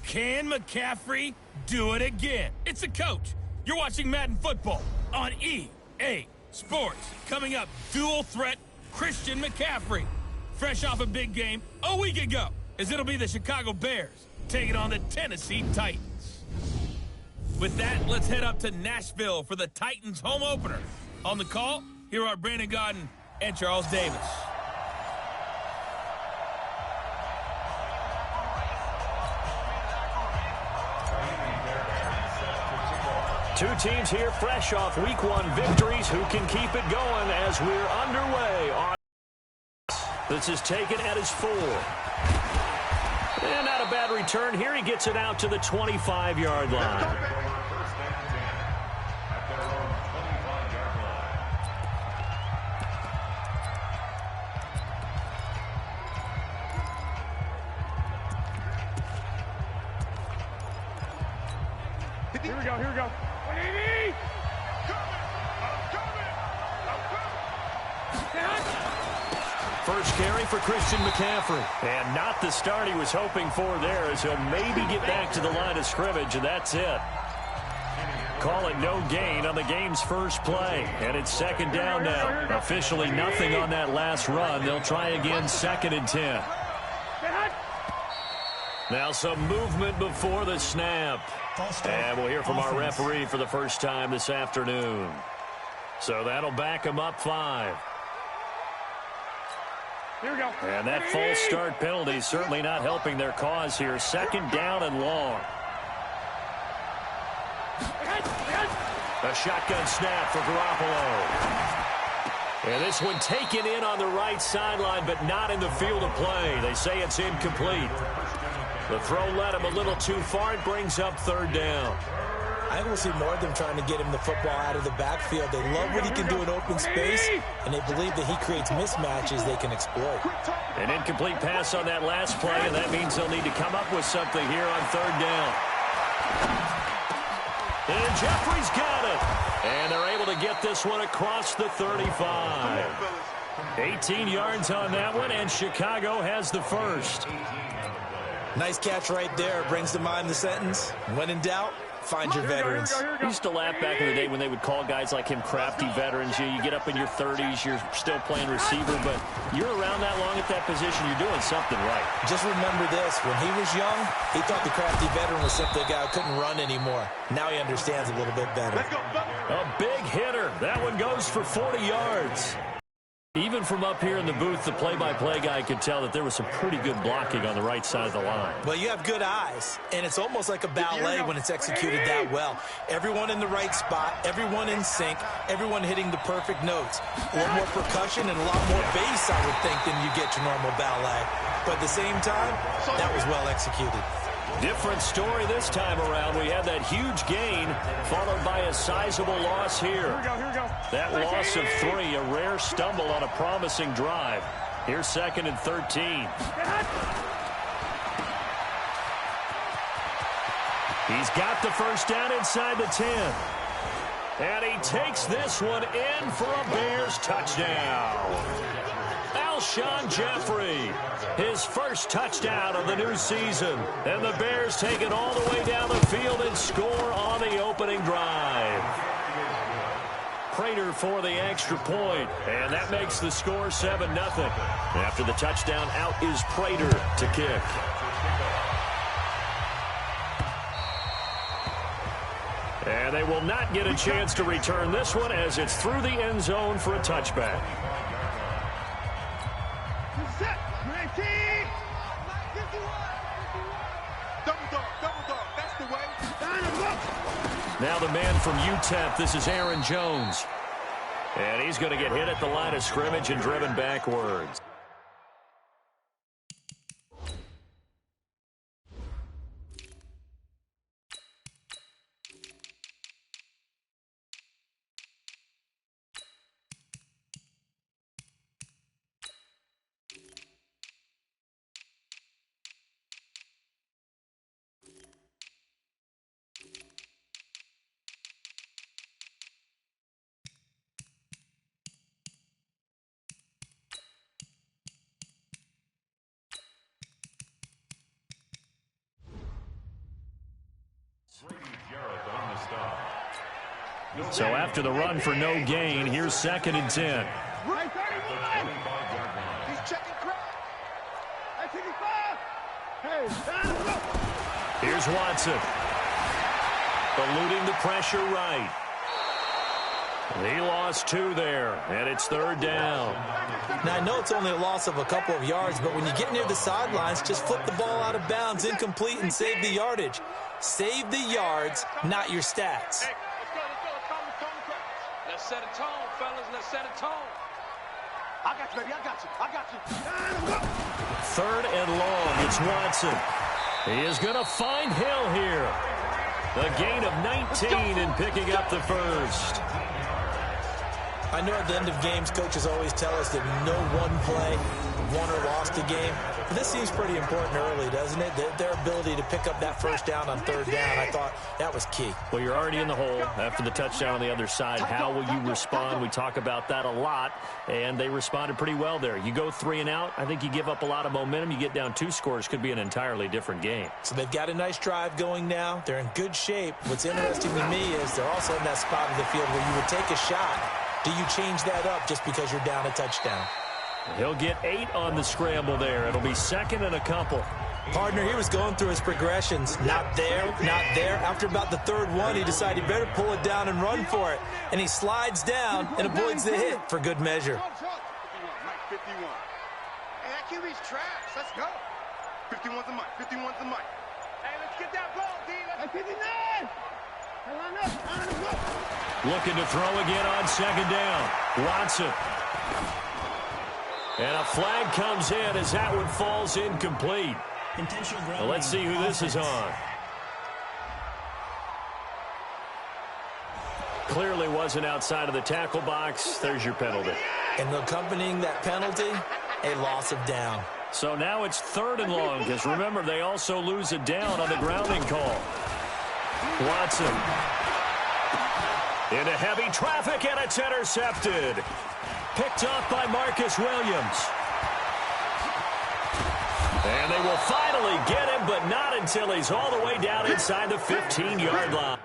Can McCaffrey do it again? It's the coach. You're watching Madden Football on EA Sports. Coming up, dual threat Christian McCaffrey. Fresh off a big game a week ago, as it'll be the Chicago Bears taking on the Tennessee Titans. With that, let's head up to Nashville for the Titans home opener. On the call, here are Brandon Gaudin and Charles Davis. Two teams here fresh off Week 1 victories. Who can keep it going as we're underway? This is taken at his 4. And not a bad return here. He gets it out to the 25-yard line. Here we go, here we go. First carry for Christian McCaffrey. And not the start he was hoping for there, as he'll maybe get back to the line of scrimmage, and that's it. Call it no gain on the game's first play. And it's second down now. Officially nothing on that last run. They'll try again, 2nd and 10. Now some movement before the snap. And we'll hear from our referee for the first time this afternoon. So that'll back him up 5. Here we go. And that false start penalty certainly not helping their cause here. 2nd down and long. A shotgun snap for Garoppolo. And this one taken in on the right sideline, but not in the field of play. They say it's incomplete. The throw led him a little too far. It brings up 3rd down. I think we'll see more of them trying to get him the football out of the backfield. They love what he can do in open space, and they believe that he creates mismatches they can exploit. An incomplete pass on that last play, and that means they'll need to come up with something here on 3rd down. And Jeffrey's got it. And they're able to get this one across the 35. 18 yards on that one, and Chicago has the first. Nice catch right there. Brings to mind the sentence, when in doubt, find your veterans. I used to laugh back in the day when they would call guys like him crafty veterans. You get up in your 30s, you're still playing receiver, but you're around that long at that position, you're doing something right. Just remember this, when he was young, he thought the crafty veteran was simply a guy who couldn't run anymore. Now he understands a little bit better. A big hitter. That one goes for 40 yards. Even from up here in the booth, the play-by-play guy could tell that there was some pretty good blocking on the right side of the line. Well, you have good eyes, and it's almost like a ballet when it's executed that well. Everyone in the right spot, everyone in sync, everyone hitting the perfect notes. A lot more percussion and a lot more bass, I would think, than you get your normal ballet. But at the same time, that was well executed. Different story this time around. We had that huge gain followed by a sizable loss here. Here we go. That loss of 3, a rare stumble on a promising drive. Here's 2nd and 13. He's got the first down inside the 10. And he takes this one in for a Bears touchdown. Alshon Jeffrey, his first touchdown of the new season. And the Bears take it all the way down the field and score on the opening drive. Prater for the extra point, and that makes the score 7-0. After the touchdown, out is Prater to kick. And they will not get a chance to return this one as it's through the end zone for a touchback. Now the man from UTEP, this is Aaron Jones. And he's going to get hit at the line of scrimmage and driven backwards. So after the run for no gain, here's 2nd and 10. Right, 31. He's checking crowd. Hey, 55. Hey, Here's Watson. Eluding the pressure right. He lost 2 there, and it's 3rd down. Now, I know it's only a loss of a couple of yards, but when you get near the sidelines, just flip the ball out of bounds, incomplete, and save the yardage. Save the yards, not your stats. Hey, let's set a tone, fellas. Let's set a tone. I got you, baby. I got you. I got you. 3rd and long. It's Watson. He is going to find Hill here. A gain of 19 and picking up the first. I know at the end of games, coaches always tell us that no one play won or lost a game. But this seems pretty important early, doesn't it? Their ability to pick up that first down on 3rd down, I thought that was key. Well, you're already in the hole after the touchdown on the other side. How will you respond? We talk about that a lot, and they responded pretty well there. You go 3 and out, I think you give up a lot of momentum. You get down 2 scores, could be an entirely different game. So they've got a nice drive going now. They're in good shape. What's interesting to me is they're also in that spot of the field where you would take a shot. Do you change that up just because you're down a touchdown? He'll get 8 on the scramble there. It'll be 2nd and a couple. Partner, he was going through his progressions. Not there, not there. After about the 3rd one, he decided he better pull it down and run for it. And he slides down and avoids the hit for good measure. 51. Hey, that QB's trash. Let's go. 51's the mic. 51's the mic. Hey, let's get that ball, D. Let's 59. Looking to throw again on 2nd down. Watson. And a flag comes in as that one falls incomplete. Well, let's see who this is on. Clearly wasn't outside of the tackle box. There's your penalty. And accompanying that penalty, a loss of down. So now it's 3rd and long, because remember, they also lose a down on the grounding call. Watson. Into heavy traffic, and it's intercepted. Picked off by Marcus Williams. And they will finally get him, but not until he's all the way down inside the 15-yard line.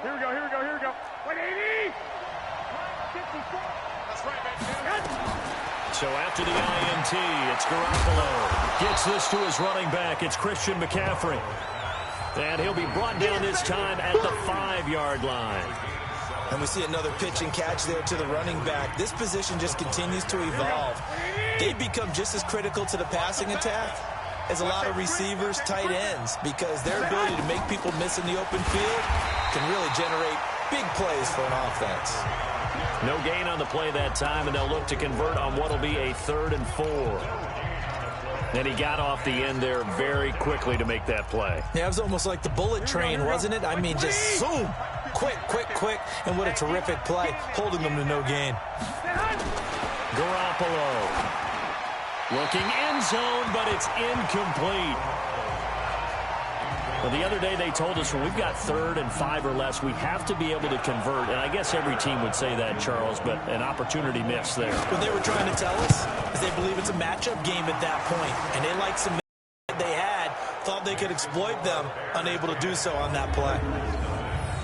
Here we go. 180. 54. That's right, man. So after the INT, it's Garoppolo. Gets this to his running back. It's Christian McCaffrey. And he'll be brought down this time at the 5-yard line. And we see another pitch and catch there to the running back. This position just continues to evolve. They become just as critical to the passing attack as a lot of receivers, tight ends, because their ability to make people miss in the open field can really generate big plays for an offense. No gain on the play that time, and they'll look to convert on what will be a 3rd and 4. And he got off the end there very quickly to make that play. Yeah, it was almost like the bullet train, wasn't it? I mean, just zoom, quick, and what a terrific play, holding them to no gain. Garoppolo. Looking end zone, but it's incomplete. Well, the other day they told us when we've got 3rd and 5 or less, we have to be able to convert. And I guess every team would say that, Charles, but an opportunity missed there. What they were trying to tell us is they believe it's a matchup game at that point, and they like some they had, thought they could exploit them, unable to do so on that play.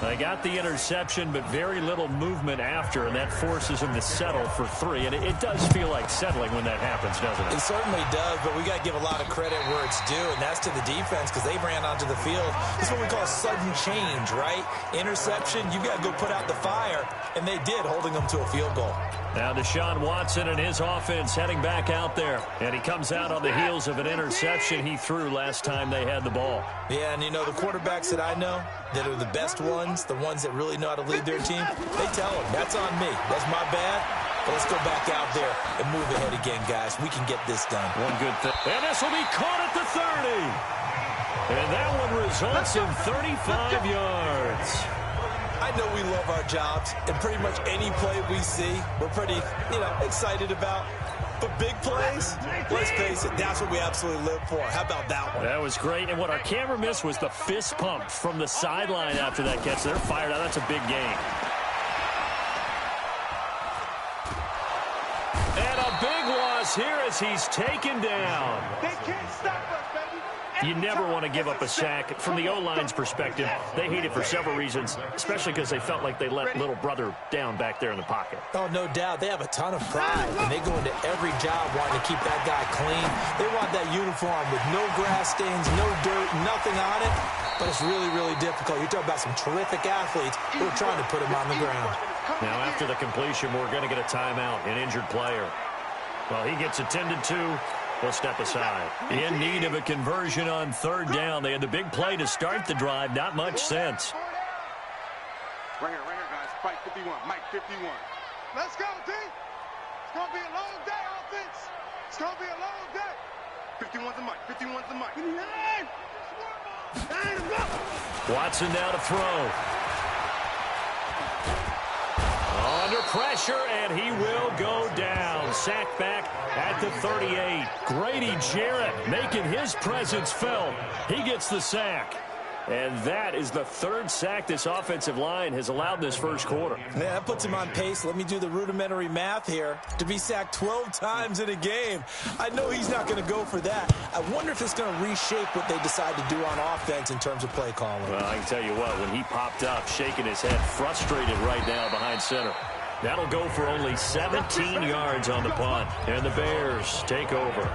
They got the interception, but very little movement after, and that forces them to settle for 3. And it does feel like settling when that happens, doesn't it? It certainly does, but we got to give a lot of credit where it's due, and that's to the defense because they ran onto the field. This is what we call sudden change, right? Interception, you got to go put out the fire, and they did, holding them to a field goal. Now Deshaun Watson and his offense heading back out there, and he comes out on the heels of an interception he threw last time they had the ball. Yeah, and you know, the quarterbacks that I know that are the best ones, the ones that really know how to lead their team, they tell them, that's on me. That's my bad. But let's go back out there and move ahead again, guys. We can get this done. One good thing. And this will be caught at the 30. And that one results in 35 yards. I I know we love our jobs, and pretty much any play we see, we're pretty, excited about. But big plays, let's face it, that's what we absolutely live for. How about that one? That was great. And what our camera missed was the fist pump from the sideline after that catch. They're fired out. That's a big game. And a big loss here as he's taken down. They can't stop us, baby. You never want to give up a sack. From the O-line's perspective, they hate it for several reasons, especially because they felt like they let little brother down back there in the pocket. Oh, no doubt. They have a ton of pride, and they go into every job wanting to keep that guy clean. They want that uniform with no grass stains, no dirt, nothing on it. But it's really, really difficult. You're talking about some terrific athletes who are trying to put him on the ground. Now, after the completion, we're going to get a timeout, an injured player. Well, he gets attended to. We'll step aside. In need of a conversion on third down. They had the big play to start the drive. Not much sense. Right here, guys. Fight 51. Mike 51. Let's go, team. It's going to be a long day, offense. It's going to be a long day. 51's the Mike. 51's the Mike. 59. Watson now to throw. Under pressure, and he will go down. Sacked back at the 38. Grady Jarrett making his presence felt. He gets the sack. And that is the third sack this offensive line has allowed this first quarter. Yeah, that puts him on pace. Let me do the rudimentary math here. To be sacked 12 times in a game. I know he's not going to go for that. I wonder if it's going to reshape what they decide to do on offense in terms of play calling. Well, I can tell you what, when he popped up, shaking his head, frustrated right now behind center. That'll go for only 17 yards on the punt. And the Bears take over.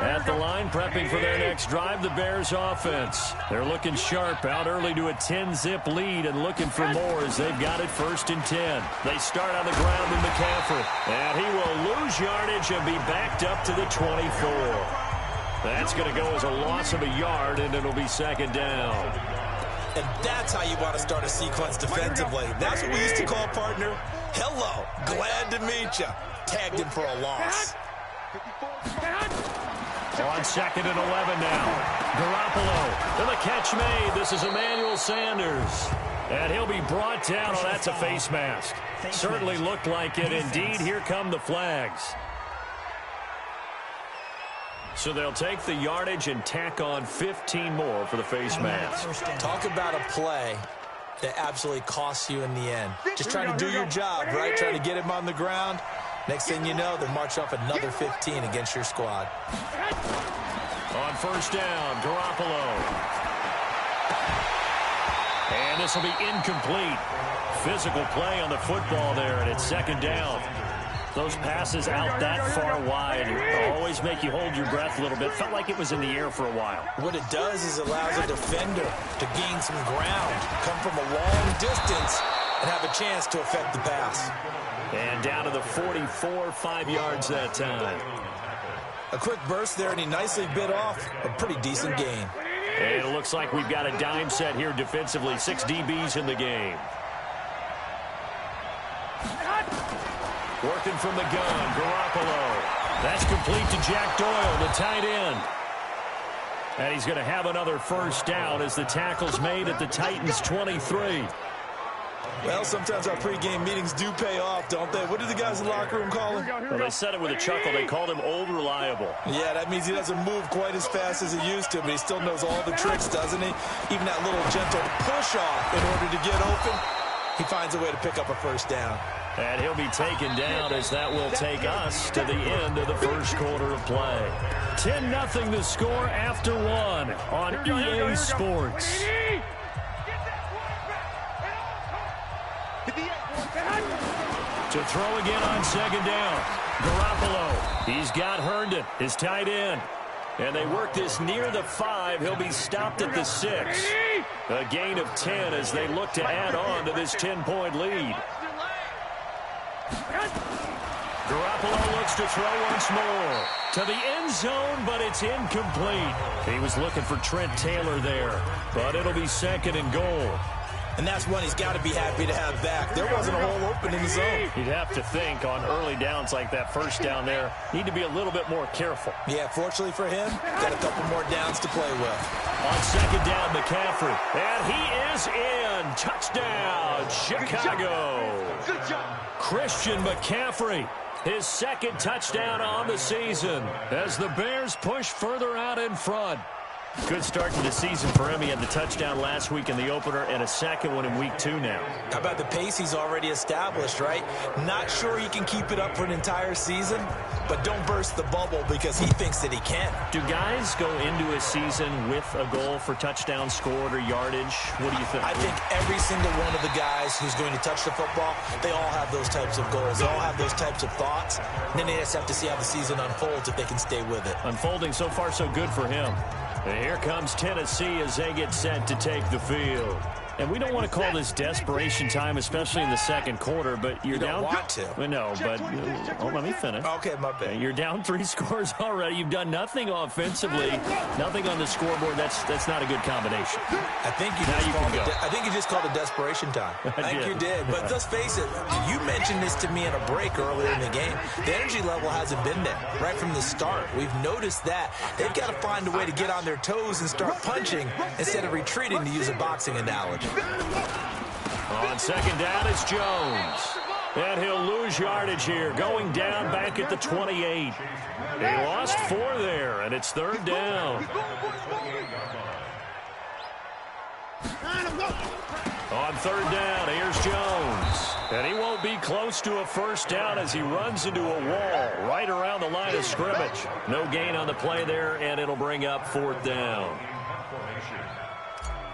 At the line, prepping for their next drive, the Bears offense. They're looking sharp, out early to a 10-zip lead and looking for more as they've got it 1st and 10. They start on the ground with McCaffrey. And he will lose yardage and be backed up to the 24. That's going to go as a loss of a yard, and it'll be 2nd down. And that's how you want to start a sequence defensively. That's what we used to call, partner, hello, glad to meet you. Tagged him for a loss. On 2nd and 11 now. Garoppolo, and the catch made. This is Emmanuel Sanders. And he'll be brought down. Oh, that's a face mask. Certainly looked like it. Indeed, here come the flags. So they'll take the yardage and tack on 15 more for the face mask. Talk about a play that absolutely costs you in the end. Just trying to do your job, right? Trying to get him on the ground. Next thing you know, they'll march off another 15 against your squad. On 1st down, Garoppolo. And this will be incomplete. Physical play on the football there, and it's 2nd down. Those passes out that far wide always make you hold your breath a little bit. Felt like it was in the air for a while. What it does is it allows a defender to gain some ground, come from a long distance, and have a chance to affect the pass. And down to the 44, 5 yards that time. A quick burst there, and he nicely bit off a pretty decent gain. And it looks like we've got a dime set here defensively. 6 DBs in the game. Working from the gun, Garoppolo. That's complete to Jack Doyle, the tight end. And he's going to have another 1st down as the tackle's made at the Titans' 23. Well, sometimes our pregame meetings do pay off, don't they? What did the guys in the locker room call him? Well, they said it with a chuckle. They called him Old Reliable. Yeah, that means he doesn't move quite as fast as he used to, but he still knows all the tricks, doesn't he? Even that little gentle push-off in order to get open, he finds a way to pick up a 1st down. And he'll be taken down as that will take us to the end of the first quarter of play. 10-0 the score after 1 on EA Sports. To throw again on 2nd down. Garoppolo. He's got Herndon, his tight end. And they work this near the 5. He'll be stopped at the 6. A gain of 10 as they look to add on to this 10-point lead. Garoppolo looks to throw once more. To the end zone, but it's incomplete. He was looking for Trent Taylor there, but it'll be 2nd and goal. And that's one he's got to be happy to have back. There wasn't a hole open in the zone. You'd have to think on early downs like that first down there, need to be a little bit more careful. Yeah, fortunately for him, got a couple more downs to play with. On second down, McCaffrey. And he is in. Touchdown, Chicago. Good job. Christian McCaffrey, his second touchdown on the season as the Bears push further out in front. Good start to the season for him. He had the touchdown last week in the opener and a second one in week 2 now. How about the pace he's already established, right? Not sure he can keep it up for an entire season, but don't burst the bubble because he thinks that he can. Do guys go into a season with a goal for touchdowns scored or yardage? What do you think? I think every single one of the guys who's going to touch the football, they all have those types of goals. They all have those types of thoughts. And then they just have to see how the season unfolds if they can stay with it. Unfolding so far so good for him. And here comes Tennessee as they get set to take the field. And we don't want to call this desperation time, especially in the second quarter, but you're down. You don't want to. Well, no, but let me finish. Okay, my bad. You're down 3 scores already. You've done nothing offensively, nothing on the scoreboard. That's not a good combination. I think you just called it desperation time. I think you did. But let's face it, you mentioned this to me in a break earlier in the game. The energy level hasn't been there right from the start. We've noticed that. They've got to find a way to get on their toes and start punching instead of retreating, to use a boxing analogy. On second down, it's Jones. And he'll lose yardage here, going down back at the 28. He lost 4 there, and it's third down. On third down, here's Jones. And he won't be close to a first down as he runs into a wall right around the line of scrimmage. No gain on the play there, and it'll bring up fourth down.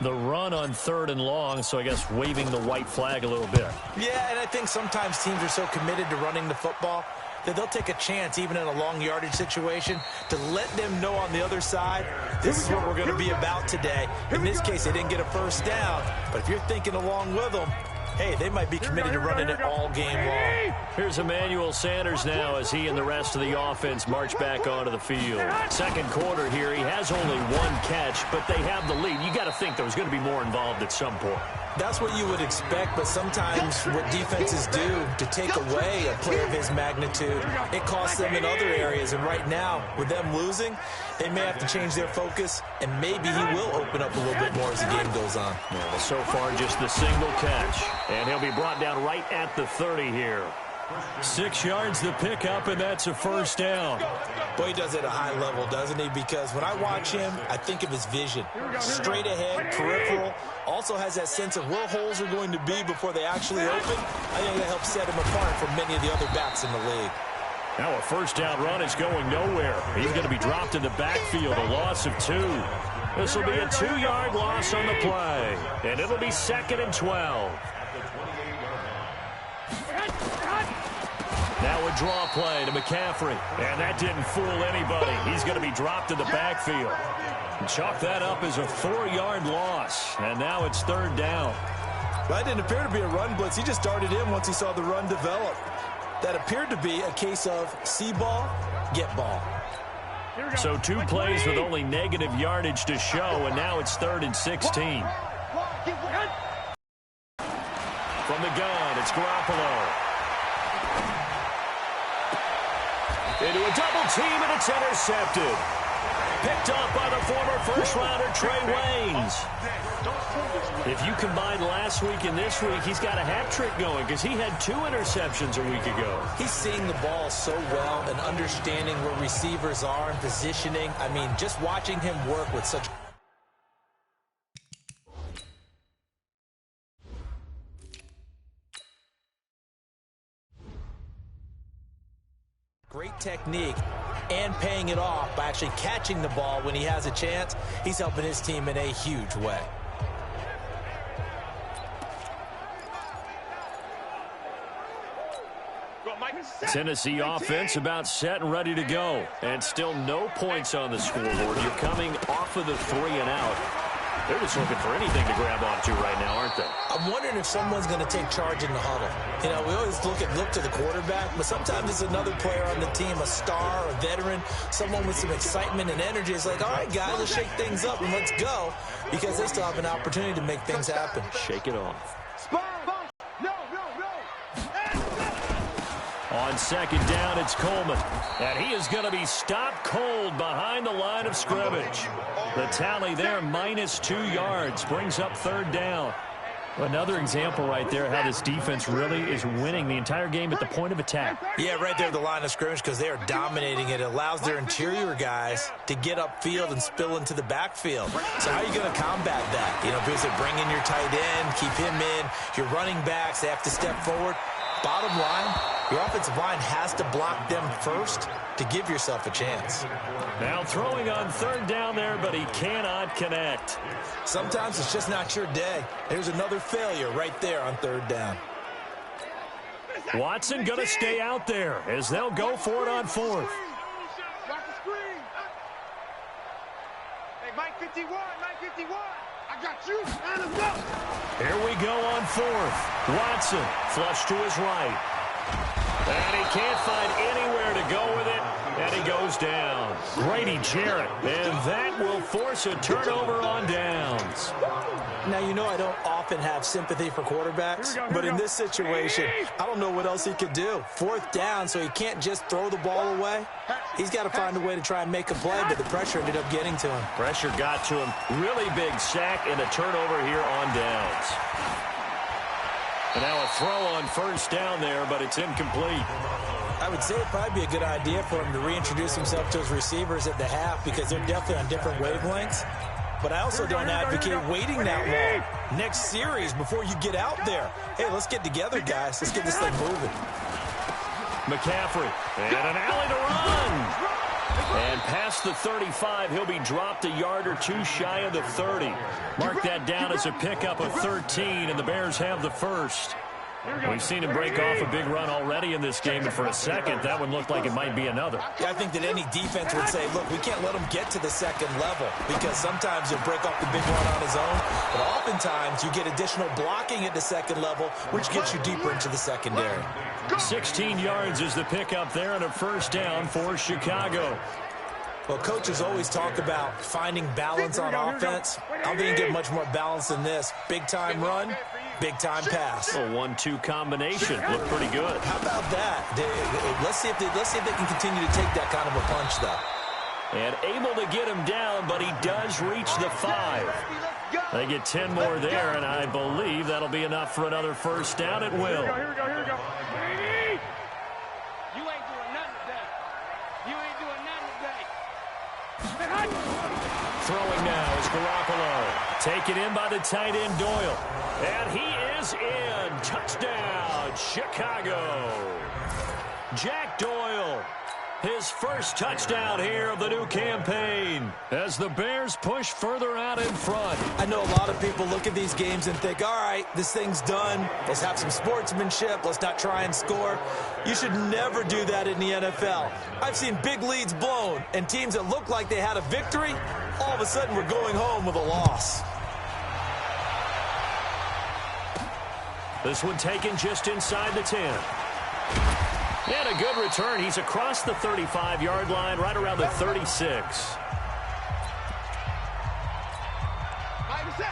The run on third and long, so I guess waving the white flag a little bit. Yeah, and I think sometimes teams are so committed to running the football that they'll take a chance, even in a long yardage situation, to let them know on the other side, this is what we're going to be about today. In this case, they didn't get a first down, but if you're thinking along with them, hey, they might be committed to running it all game long. Here's Emmanuel Sanders now as he and the rest of the offense march back onto the field. Second quarter here, he has only 1 catch, but they have the lead. You got to think there was going to be more involved at some point. That's what you would expect, but sometimes what defenses do to take away a player of his magnitude, it costs them in other areas. And right now, with them losing, they may have to change their focus, and maybe he will open up a little bit more as the game goes on. Well, so far, just the single catch. And he'll be brought down right at the 30 here. 6 yards the pickup, and that's a first down. Boy, he does it at a high level, doesn't he? Because when I watch him, I think of his vision. Straight ahead, peripheral. Also has that sense of where holes are going to be before they actually open. I think that helps set him apart from many of the other backs in the league. Now a first down run is going nowhere. He's going to be dropped in the backfield, a loss of 2. This will be a 2-yard loss on the play, and it'll be 2nd and 12. Now a draw play to McCaffrey, and that didn't fool anybody. He's going to be dropped in the backfield. Chalk that up as a 4-yard loss, and now it's third down. That didn't appear to be a run blitz. He just darted in once he saw the run develop. That appeared to be a case of see ball, get ball. So 2 plays with only negative yardage to show, and now it's 3rd and 16. From the gun, it's Garoppolo. Into a double team, and it's intercepted. Picked up by the former first-rounder Trey Waynes. If you combine last week and this week, he's got a hat trick going because he had 2 interceptions a week ago. He's seeing the ball so well and understanding where receivers are and positioning. I mean, just watching him work with such great technique and paying it off by actually catching the ball when he has a chance. He's helping his team in a huge way. Tennessee offense about set and ready to go. And still no points on the scoreboard. You're coming off of the 3 and out. They're just looking for anything to grab onto right now, aren't they? I'm wondering if someone's going to take charge in the huddle. You know, we always look to the quarterback, but sometimes it's another player on the team, a star, a veteran, someone with some excitement and energy. It's like, all right, guys, let's shake things up and let's go, because they still have an opportunity to make things happen. Shake it off. On second down, it's Coleman. And he is going to be stopped cold behind the line of scrimmage. The tally there, -2 yards, brings up third down. Another example right there how this defense really is winning the entire game at the point of attack. Yeah, right there at the line of scrimmage, because they are dominating it. It allows their interior guys to get upfield and spill into the backfield. So how are you going to combat that? You know, because they bring in your tight end, keep him in. Your running backs, they have to step forward. Bottom line, your offensive line has to block them first to give yourself a chance. Now throwing on third down there, but he cannot connect. Sometimes it's just not your day. There's another failure right there on third down. Watson going to stay out there as they'll go for it on fourth. Watch the screen. Hey, Mike 51, Mike 51. I got you. And let's go. Here we go on fourth. Watson flush to his right. And he can't find anywhere to go with it. And he goes down. Grady Jarrett. And that will force a turnover on downs. Now, you know I don't often have sympathy for quarterbacks, but in this situation, I don't know what else he could do. Fourth down, so he can't just throw the ball away. He's got to find a way to try and make a play, but the pressure ended up getting to him. Pressure got to him. Really big sack and a turnover here on downs. And now a throw on first down there, but it's incomplete. I would say it'd probably be a good idea for him to reintroduce himself to his receivers at the half, because they're definitely on different wavelengths. But I also don't advocate waiting that long. Next series, before you get out there. Hey, let's get together, guys. Let's get this thing moving. McCaffrey, and an alley to run. And past the 35, he'll be dropped a yard or two shy of the 30. Mark that down as a pickup of 13, and the Bears have the first. We've seen him break off a big run already in this game, and for a second, that one looked like it might be another. Yeah, I think that any defense would say, look, we can't let him get to the second level, because sometimes he'll break off the big run on his own, but oftentimes you get additional blocking at the second level, which gets you deeper into the secondary. 16 yards is the pickup there, and a first down for Chicago. Well, coaches always talk about finding balance on offense. I don't think you can get much more balance than this. Big-time run, big-time pass. A 1-2 combination. Looked pretty good. How about that? Let's see if they can continue to take that kind of a punch, though. And able to get him down, but he does reach the 5. They get 10 more there, and I believe that'll be enough for another first down at will. Here we go. You ain't doing nothing today. You ain't doing nothing today. Throwing now is Garoppolo. Taken in by the tight end Doyle. And he is in. Touchdown, Chicago. Jack Doyle. His first touchdown here of the new campaign as the Bears push further out in front. I know a lot of people look at these games and think, all right, this thing's done. Let's have some sportsmanship. Let's not try and score. You should never do that in the NFL. I've seen big leads blown, and teams that look like they had a victory, all of a sudden we're going home with a loss. This one taken just inside the 10. And a good return. He's across the 35-yard line, right around the 36.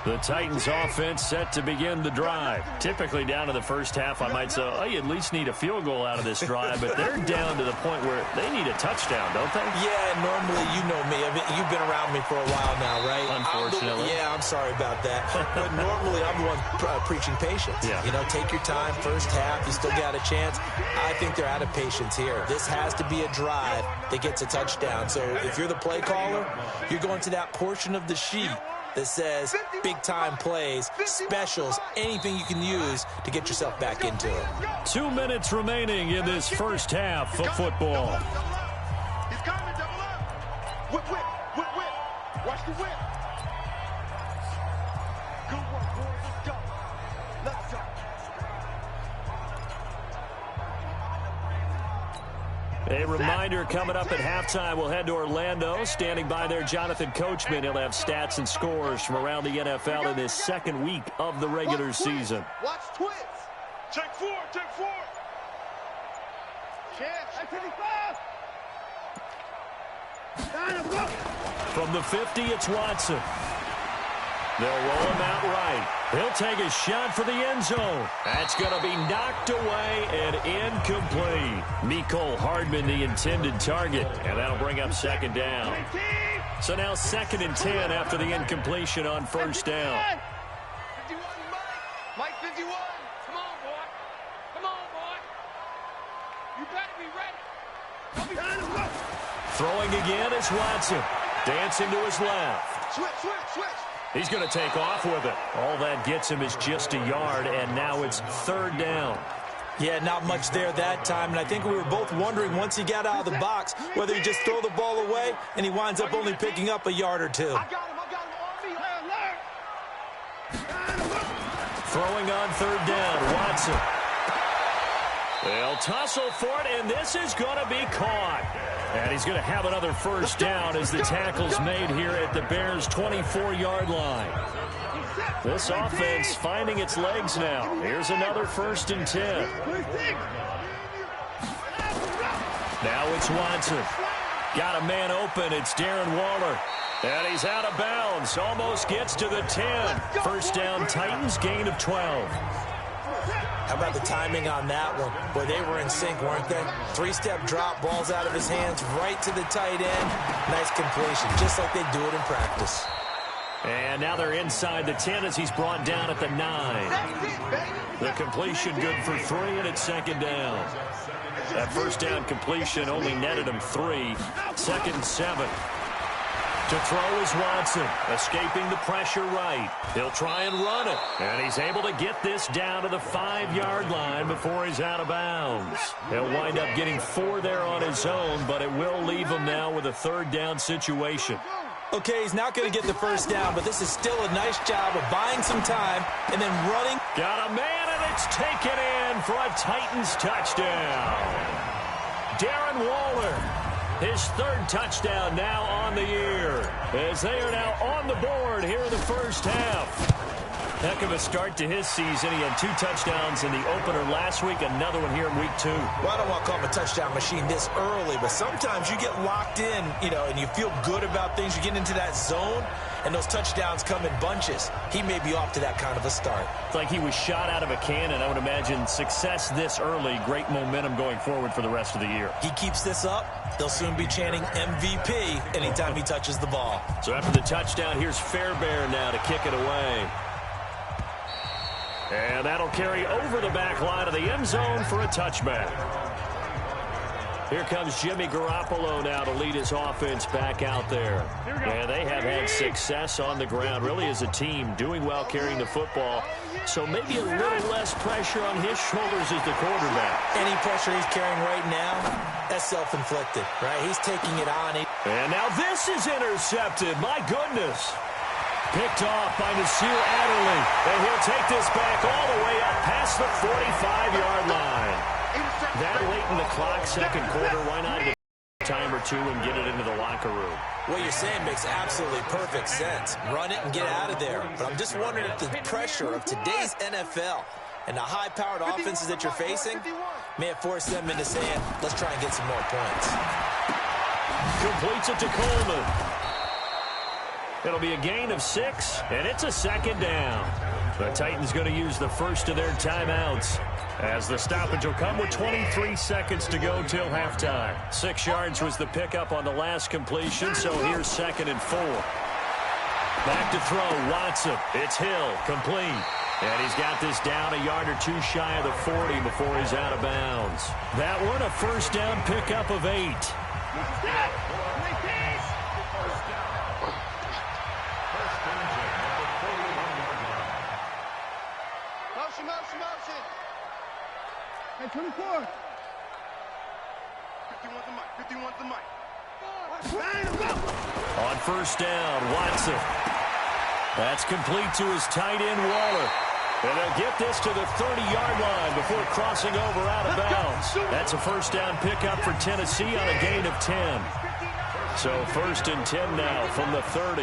The Titans offense set to begin the drive. Typically down to the first half, I might say, oh, you at least need a field goal out of this drive, but they're down to the point where they need a touchdown, don't they? Yeah, normally, you know me. You've been around me for a while now, right? Unfortunately. I'm sorry about that. But normally, I'm the one preaching patience. Yeah. You know, take your time, first half, you still got a chance. I think they're out of patience here. This has to be a drive that gets a touchdown. So if you're the play caller, you're going to that portion of the sheet that says big-time plays, specials, anything you can use to get yourself back into it. 2 minutes remaining in this first half of football. He's coming, double up. Whip. Watch the whip. Good work, boys. Let's go. A reminder reminder, coming up at halftime, we'll head to Orlando. Standing by there, Jonathan Coachman. He'll have stats and scores from around the NFL in this second week of the regular season. Watch twins. Check four. From the 50, it's Watson. They'll roll him out right. He'll take a shot for the end zone. That's going to be knocked away and incomplete. Mecole Hardman, the intended target, and that'll bring up second down. So now 2nd and 10 after the incompletion on first down. 51, Mike 51. Come on, boy. Come on, boy. You better be ready. Throwing again is Watson. Dancing to his left. Switch. He's going to take off with it. All that gets him is just a yard, and now it's 3rd down. Yeah, not much there that time, and I think we were both wondering once he got out of the box whether he'd just throw the ball away, and he winds up only picking up a yard or two. I got him on me. Throwing on 3rd down, Watson. They'll tussle for it, and this is going to be caught. And he's going to have another first down as the tackle's made here at the Bears' 24-yard line. This offense finding its legs now. Here's another 1st and 10. Now it's Watson. Got a man open. It's Darren Waller. And he's out of bounds. Almost gets to the 10. First down, Titans, gain of 12. How about the timing on that one? Boy, they were in sync, weren't they? 3-step drop, balls out of his hands, right to the tight end. Nice completion, just like they do it in practice. And now they're inside the 10 as he's brought down at the 9. The completion good for 3, and it's 2nd down. That first down completion only netted him 3. 2nd and 7. To throw is Watson, escaping the pressure right. He'll try and run it, and he's able to get this down to the 5-yard line before he's out of bounds. He'll wind up getting 4 there on his own, but it will leave him now with a 3rd down situation. Okay, he's not going to get the first down, but this is still a nice job of buying some time and then running. Got a man, and it's taken in for a Titans touchdown. Darren Waller. His 3rd touchdown now on the year, as they are now on the board here in the first half. Heck of a start to his season. He had 2 touchdowns in the opener last week, another one here in week 2. Well, I don't want to call him a touchdown machine this early, but sometimes you get locked in, and you feel good about things. You get into that zone, and those touchdowns come in bunches. He may be off to that kind of a start. It's like he was shot out of a cannon. I would imagine success this early, great momentum going forward for the rest of the year. He keeps this up, they'll soon be chanting MVP anytime he touches the ball. So after the touchdown, here's Fairbairn now to kick it away. And that'll carry over the back line of the end zone for a touchback. Here comes Jimmy Garoppolo now to lead his offense back out there. And they have had success on the ground, really as a team, doing well carrying the football. So maybe a little less pressure on his shoulders as the quarterback. Any pressure he's carrying right now, that's self-inflicted, right? He's taking it on. And now this is intercepted. My goodness. Picked off by Nasir Adderley. And he'll take this back all the way up past the 45-yard line. That late in the clock, 2nd quarter, why not get a time or 2 and get it into the locker room? What you're saying makes absolutely perfect sense. Run it and get out of there. But I'm just wondering if the pressure of today's NFL and the high-powered offenses that you're facing may have forced them into saying, let's try and get some more points. Completes it to Coleman. It'll be a gain of 6, and it's a 2nd down. The Titans going to use the first of their timeouts as the stoppage will come with 23 seconds to go till halftime. 6 yards was the pickup on the last completion, so here's 2nd and 4. Back to throw, Watson. It's Hill, complete. And he's got this down a yard or 2 shy of the 40 before he's out of bounds. That one, a first down pickup of 8. Motion. Hey, 24. 51's the mic. On first down, Watson. That's complete to his tight end, Waller. And they'll get this to the 30-yard line before crossing over out of bounds. That's a first down pickup for Tennessee on a gain of 10. So 1st and 10 now from the 30.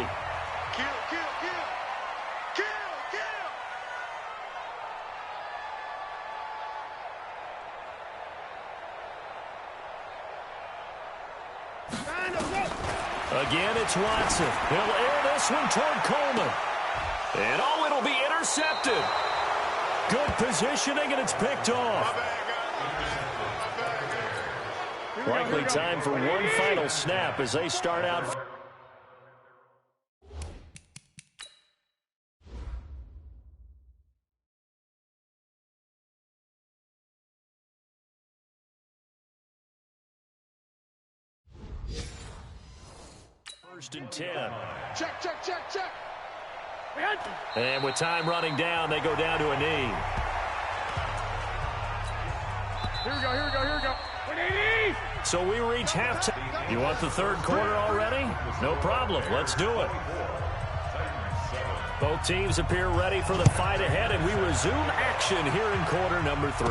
Again, it's Watson. He'll air this one toward Coleman. And oh, it'll be intercepted. Good positioning, and it's picked off. Likely time for one final snap as they start out. First and 10. Check, check, check, check. And with time running down, they go down to a knee. Here we go, here we go, here we go. So we reach halftime. You want the third quarter already? No problem. Let's do it. Both teams appear ready for the fight ahead, and we resume action here in quarter number 3.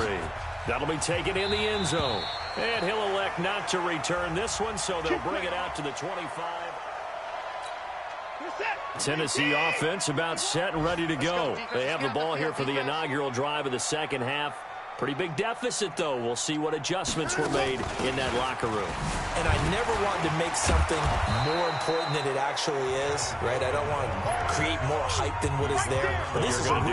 That'll be taken in the end zone. And he'll elect not to return this one, so they'll bring it out to the 25. Tennessee offense about set and ready to go. They have the ball here for the inaugural drive of the second half. Pretty big deficit, though. We'll see what adjustments were made in that locker room. And I never want to make something more important than it actually is, right? I don't want to create more hype than what is there. But this is I'm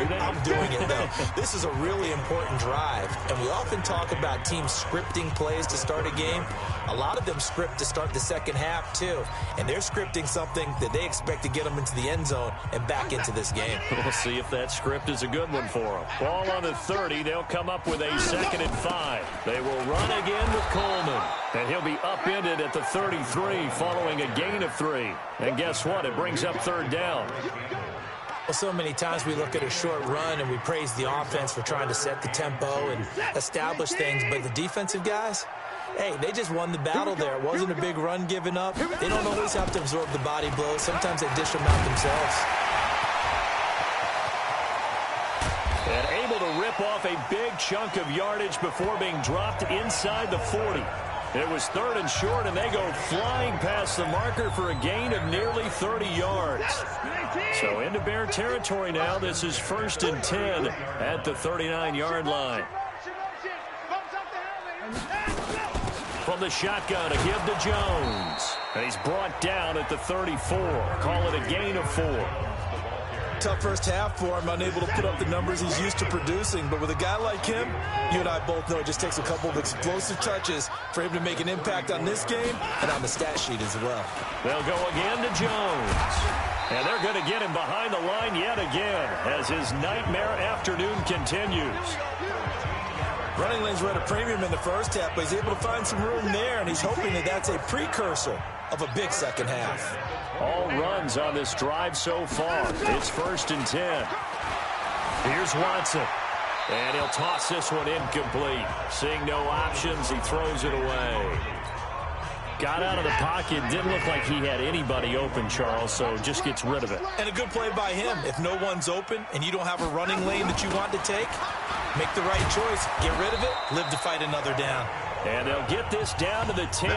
doing it, though. This is a really important drive. And we often talk about teams scripting plays to start a game. A lot of them script to start the second half, too. And they're scripting something that they expect to get them into the end zone and back into this game. We'll see if that script is a good one for them. Ball on the 30. They'll come up with a 2nd and 5. They will run again with Coleman. And he'll be upended at the 33 following a gain of 3. And guess what? It brings up 3rd down. Well, so many times we look at a short run and we praise the offense for trying to set the tempo and establish things. But the defensive guys, hey, they just won the battle there. It wasn't a big run given up. They don't always have to absorb the body blows. Sometimes they dish them out themselves. And able to rip off a big chunk of yardage before being dropped inside the 40. It was 3rd and short, and they go flying past the marker for a gain of nearly 30 yards. So into Bear territory now. This is 1st and 10 at the 39-yard line. From the shotgun, a give to Jones. And he's brought down at the 34. Call it a gain of 4. Tough first half for him, unable to put up the numbers he's used to producing. But with a guy like him, you and I both know it just takes a couple of explosive touches for him to make an impact on this game and on the stat sheet as well. They'll go again to Jones. And they're going to get him behind the line yet again as his nightmare afternoon continues. Running lanes were at a premium in the first half, but he's able to find some room there, and he's hoping that that's a precursor of a big second half. All runs on this drive so far. It's 1st and 10. Here's Watson. And he'll toss this one incomplete. Seeing no options, he throws it away. Got out of the pocket. Didn't look like he had anybody open, Charles, so just gets rid of it. And a good play by him. If no one's open and you don't have a running lane that you want to take, make the right choice. Get rid of it. Live to fight another down. And they'll get this down to the 10.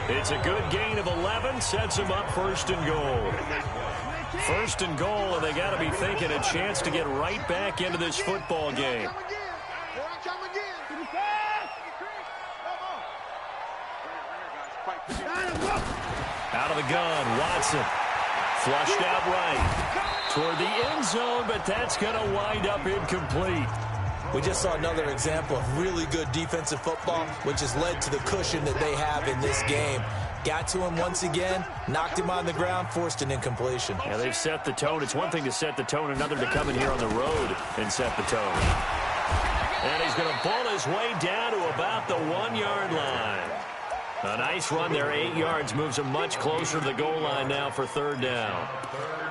It's a good gain of 11. Sets them up 1st and goal. 1st and goal, and they got to be thinking a chance to get right back into this football game. Out of the gun, Watson. Flushed out right toward the end zone, but that's going to wind up incomplete. We just saw another example of really good defensive football, which has led to the cushion that they have in this game. Got to him once again, knocked him on the ground, forced an incompletion. Yeah, they've set the tone. It's one thing to set the tone, another to come in here on the road and set the tone. And he's going to pull his way down to about the 1-yard line. A nice run there, 8 yards, moves him much closer to the goal line now for 3rd down.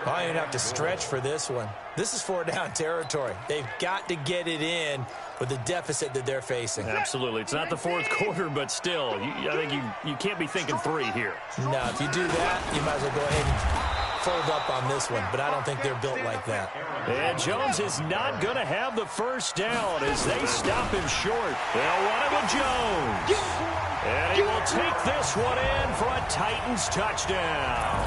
Well, you're going to have to stretch for this one. This is 4-down territory. They've got to get it in with the deficit that they're facing. Absolutely. It's not the 4th quarter, but still, I think you can't be thinking 3 here. No, if you do that, you might as well go ahead and fold up on this one, but I don't think they're built like that. And Jones is not going to have the first down as they stop him short. They'll run it with Jones. And he will take this one in for a Titans touchdown.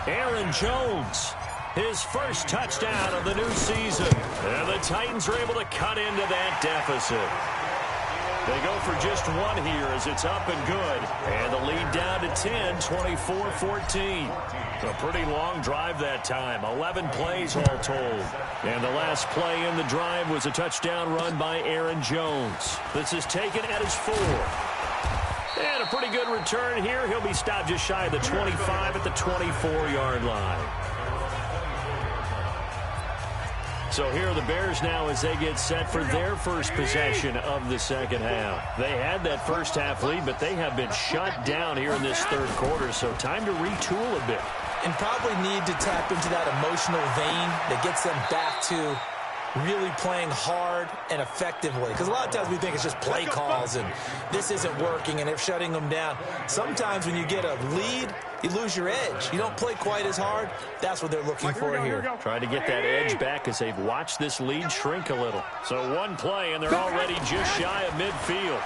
Aaron Jones, his first touchdown of the new season. And the Titans are able to cut into that deficit. They go for just one here as it's up and good. And the lead down to 10, 24-14. A pretty long drive that time, 11 plays all told. And the last play in the drive was a touchdown run by Aaron Jones. This is taken at his 4. And a pretty good return here. He'll be stopped just shy of the 25 at the 24-yard line. So here are the Bears now as they get set for their first possession of the second half. They had that first half lead, but they have been shut down here in this third quarter, so time to retool a bit. And probably need to tap into that emotional vein that gets them back to really playing hard and effectively. Because a lot of times we think it's just play calls and this isn't working and they're shutting them down. Sometimes when you get a lead, you lose your edge. You don't play quite as hard. That's what they're looking for here. Trying to get that edge back as they've watched this lead shrink a little. So one play, and they're already just shy of midfield.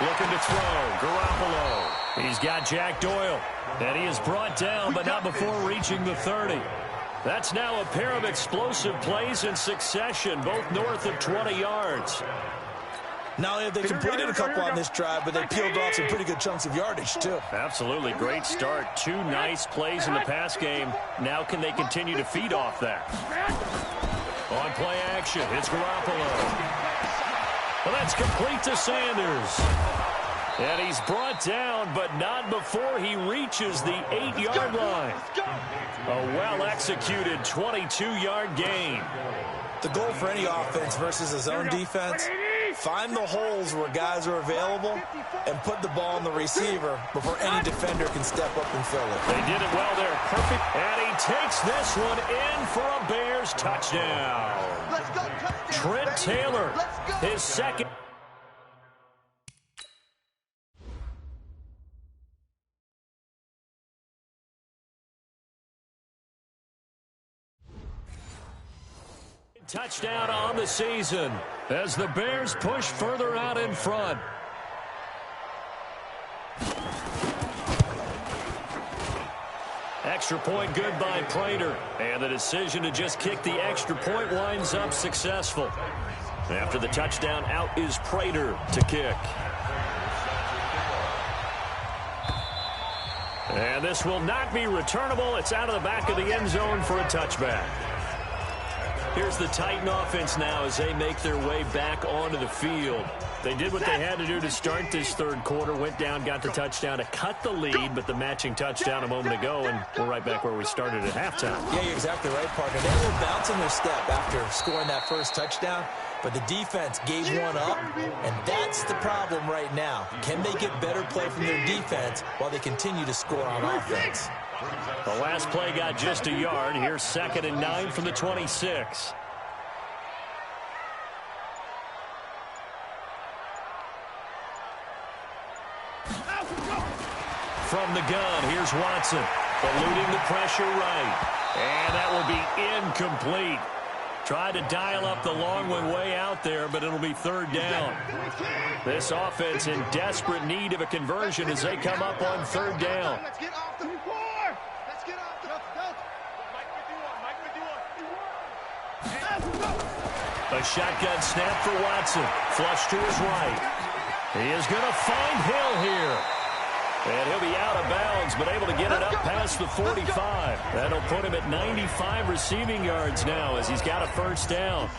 Looking to throw, Garoppolo. He's got Jack Doyle. And he is brought down, but not before reaching the 30. That's now a pair of explosive plays in succession, both north of 20 yards. Not only have they completed a couple on this drive, but they peeled off some pretty good chunks of yardage, too. Absolutely. Great start. 2 nice plays in the pass game. Now can they continue to feed off that? On play action, it's Garoppolo. Well, that's complete to Sanders. And he's brought down, but not before he reaches the 8-yard line. A well-executed 22-yard gain. The goal for any offense versus a zone defense, find the holes where guys are available and put the ball on the receiver before any defender can step up and fill it. They did it well there. Perfect. And he takes this one in for a Bears touchdown. Trent Taylor, his second. Touchdown on the season as the Bears push further out in front. Extra point good by Prater. And the decision to just kick the extra point winds up successful. After the touchdown, out is Prater to kick. And this will not be returnable. It's out of the back of the end zone for a touchback. Here's the Titan offense now as they make their way back onto the field. They did what they had to do to start this third quarter, went down, got the touchdown to cut the lead, but the matching touchdown a moment ago, and we're right back where we started at halftime. Yeah, you're exactly right, partner. They were bouncing their step after scoring that first touchdown, but the defense gave one up, and that's the problem right now. Can they get better play from their defense while they continue to score on offense? The last play got just a yard. Here's 2nd and 9 from the 26. From the gun, here's Watson. Eluding the pressure right. And that will be incomplete. Tried to dial up the long one way out there, but it'll be 3rd down. This offense in desperate need of a conversion as they come up on 3rd down. A shotgun snap for Watson. Flush to his right. He is going to find Hill here. And he'll be out of bounds, but able to get it up past the 45. That'll put him at 95 receiving yards now as he's got a 1st down.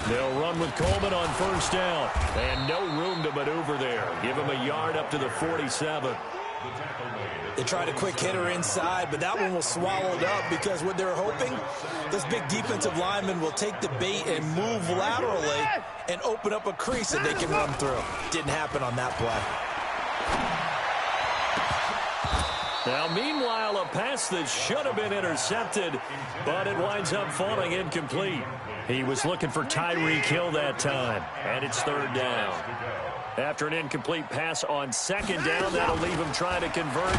They'll run with Coleman on 1st down. And no room to maneuver there. Give him a yard up to the 47. They tried a quick hitter inside, but that one was swallowed up because what they're hoping, this big defensive lineman will take the bait and move laterally and open up a crease that they can run through. Didn't happen on that play. Now, meanwhile, a pass that should have been intercepted, but it winds up falling incomplete. He was looking for Tyreek Hill that time, and it's third down. After an incomplete pass on second down, that'll leave him trying to convert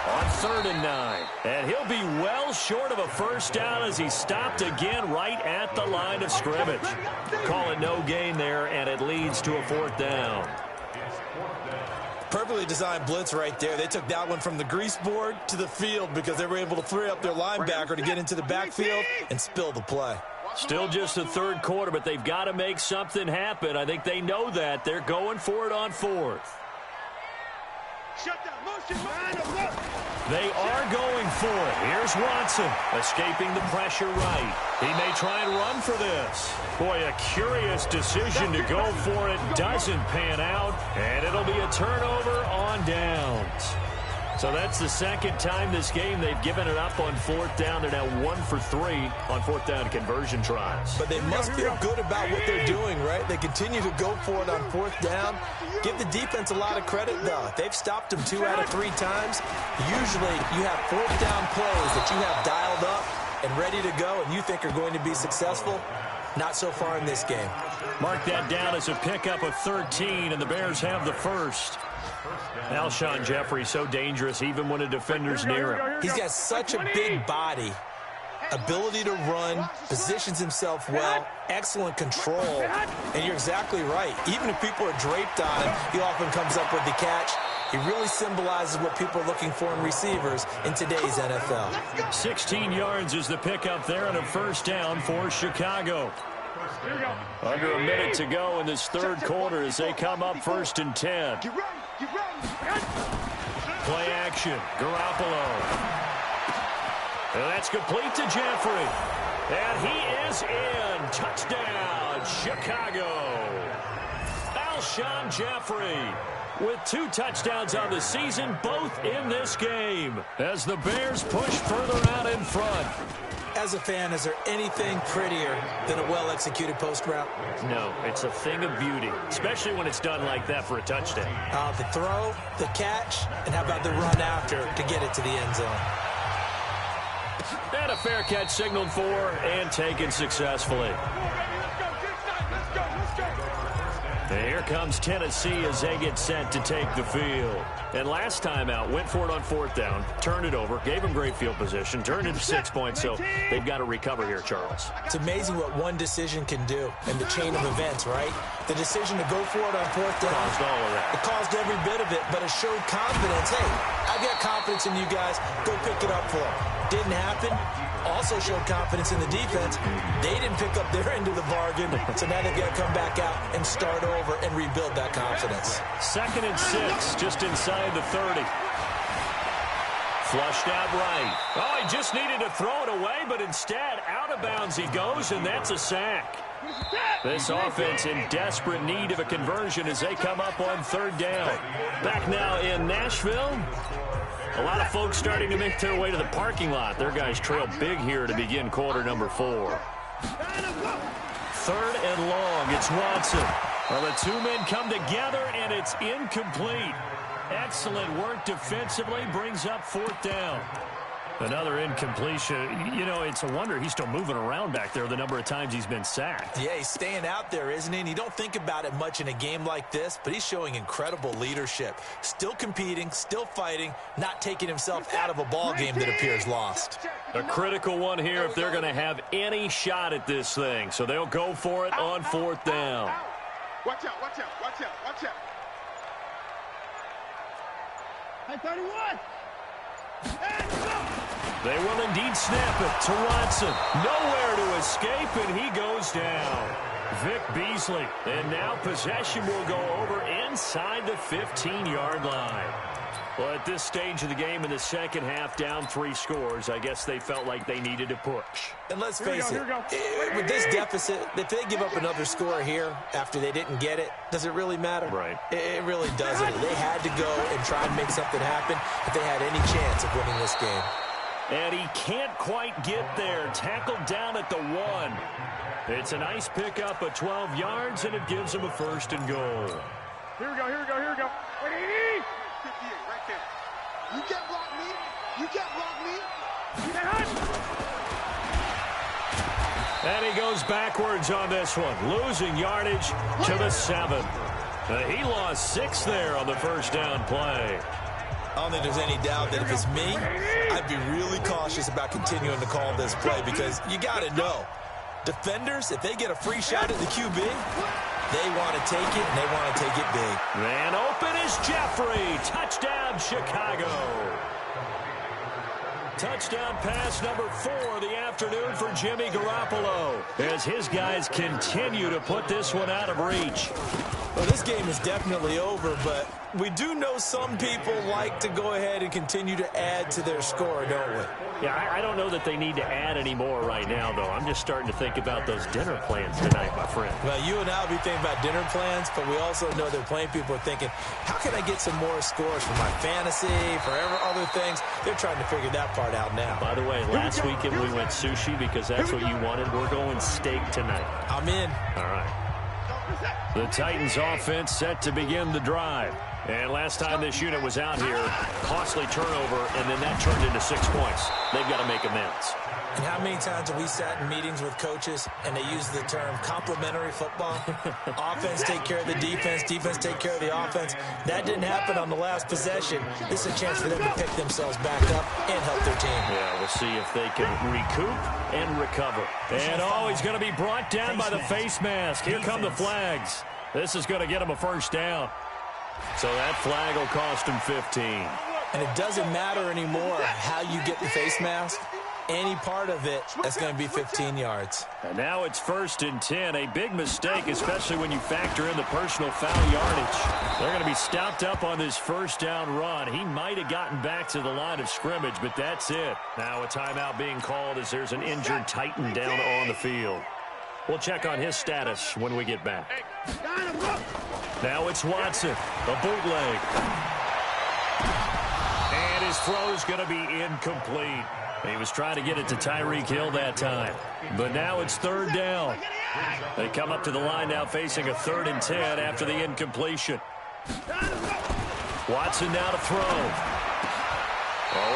on 3rd and 9. And he'll be well short of a first down as he stopped again right at the line of scrimmage. Call it no gain there, and it leads to a 4th down. Perfectly designed blitz right there. They took that one from the grease board to the field because they were able to free up their linebacker to get into the backfield and spill the play. Still just the 3rd quarter, but they've got to make something happen. I think they know that. They're going for it on 4th. They are going for it. Here's Watson, escaping the pressure right. He may try and run for this. Boy, a curious decision to go for it. Doesn't pan out, and it'll be a turnover on downs. So that's the second time this game they've given it up on 4th down. They're now 1 for 3 on 4th down conversion tries. But they must feel good about what they're doing, right? They continue to go for it on 4th down. Give the defense a lot of credit, though. They've stopped them 2 out of 3 times. Usually you have 4th down plays that you have dialed up and ready to go and you think are going to be successful. Not so far in this game. Mark that down as a pickup of 13, and the Bears have the first. Alshon Jeffrey so dangerous even when a defender's near him. He's got such a big body, ability to run, positions himself well, excellent control, and you're exactly right. Even if people are draped on him, he often comes up with the catch. He really symbolizes what people are looking for in receivers in today's NFL. 16 yards is the pickup there on a first down for Chicago. Under a minute to go in this 3rd quarter as they come up 1st and 10. Play action, Garoppolo. And that's complete to Jeffrey. And he is in. Touchdown, Chicago. Alshon Jeffrey with 2 touchdowns on the season, both in this game, as the Bears push further out in front. As a fan, is there anything prettier than a well-executed post route? No, it's a thing of beauty, especially when it's done like that for a touchdown. The throw, the catch, and how about the run after to get it to the end zone? And a fair catch signaled for and taken successfully. And here comes Tennessee as they get set to take the field. And last time out, went for it on 4th down, turned it over, gave them great field position, turned it to 6 points, so they've got to recover here, Charles. It's amazing what one decision can do in the chain of events, right? The decision to go for it on 4th down. Caused all of that. It caused every bit of it, but it showed confidence. Hey, I've got confidence in you guys. Go pick it up for them. Didn't happen. Also showed confidence in the defense. They didn't pick up their end of the bargain, so now they've got to come back out and start over and rebuild that confidence. 2nd and 6, just inside the 30. Flushed out right. Oh, he just needed to throw it away, but instead, out of bounds he goes, and that's a sack. This offense in desperate need of a conversion as they come up on 3rd down. Back now in Nashville. A lot of folks starting to make their way to the parking lot. Their guys trail big here to begin quarter number 4. 3rd and long. It's Watson. Well, the 2 men come together, and it's incomplete. Excellent work defensively. Brings up 4th down. Another incompletion. You know, it's a wonder he's still moving around back there the number of times he's been sacked. Yeah, he's staying out there, isn't he? And you don't think about it much in a game like this, but he's showing incredible leadership. Still competing, still fighting, not taking himself out of a ball game that appears lost. A critical one here if they're going to have any shot at this thing. So they'll go for it on 4th down. Watch out, watch out, watch out, watch out. Hey, 31! They will indeed snap it to Watson. Nowhere to escape, and he goes down. Vic Beasley. And now possession will go over inside the 15-yard line. Well, at this stage of the game in the second half, down 3 scores, I guess they felt like they needed to push. And let's face it, with this deficit, if they give up another score here after they didn't get it, does it really matter? Right. It really doesn't. They had to go and try and make something happen if they had any chance of winning this game. And he can't quite get there. Tackled down at the 1. It's a nice pickup of 12 yards, and it gives him a 1st and goal. Here we go, here we go, here we go. 58, right there. You can't block me. You can't block me. And he goes backwards on this one, losing yardage to the 7. He lost 6 there on the first down play. I don't think there's any doubt that if it's me, I'd be really cautious about continuing to call this play because you got to know, defenders, if they get a free shot at the QB, they want to take it, and they want to take it big. Man open is Jeffrey. Touchdown, Chicago. Touchdown pass number 4 of the afternoon for Jimmy Garoppolo as his guys continue to put this one out of reach. Well, this game is definitely over, but we do know some people like to go ahead and continue to add to their score, don't we? Yeah, I don't know that they need to add any more right now, though. I'm just starting to think about those dinner plans tonight, my friend. Well, you and I will be thinking about dinner plans, but we also know that playing people are thinking, how can I get some more scores for my fantasy, for other things? They're trying to figure that part out now. By the way, last weekend we went sushi because that's what you wanted. We're going steak tonight. I'm in. All right. The Titans offense set to begin the drive. And last time this unit was out here, costly turnover, and then that turned into 6 points. They've got to make amends. And how many times have we sat in meetings with coaches and they use the term complementary football? Offense take care of the defense, defense take care of the offense. That didn't happen on the last possession. This is a chance for them to pick themselves back up and help their team. Yeah, we'll see if they can recoup and recover. And he's going to be brought down by the face mask. Here come the flags. This is going to get him a first down. So that flag will cost him 15. And it doesn't matter anymore how you get the face mask. Any part of it, that's going to be 15 yards. And now it's 1st and 10. A big mistake, especially when you factor in the personal foul yardage. They're going to be stopped up on this first down run. He might have gotten back to the line of scrimmage, but that's it. Now a timeout being called as there's an injured Titan down on the field. We'll check on his status when we get back. Now it's Watson, a bootleg. And his throw's going to be incomplete. He was trying to get it to Tyreek Hill that time. But now it's 3rd down. They come up to the line now facing a 3rd and 10 after the incompletion. Watson now to throw.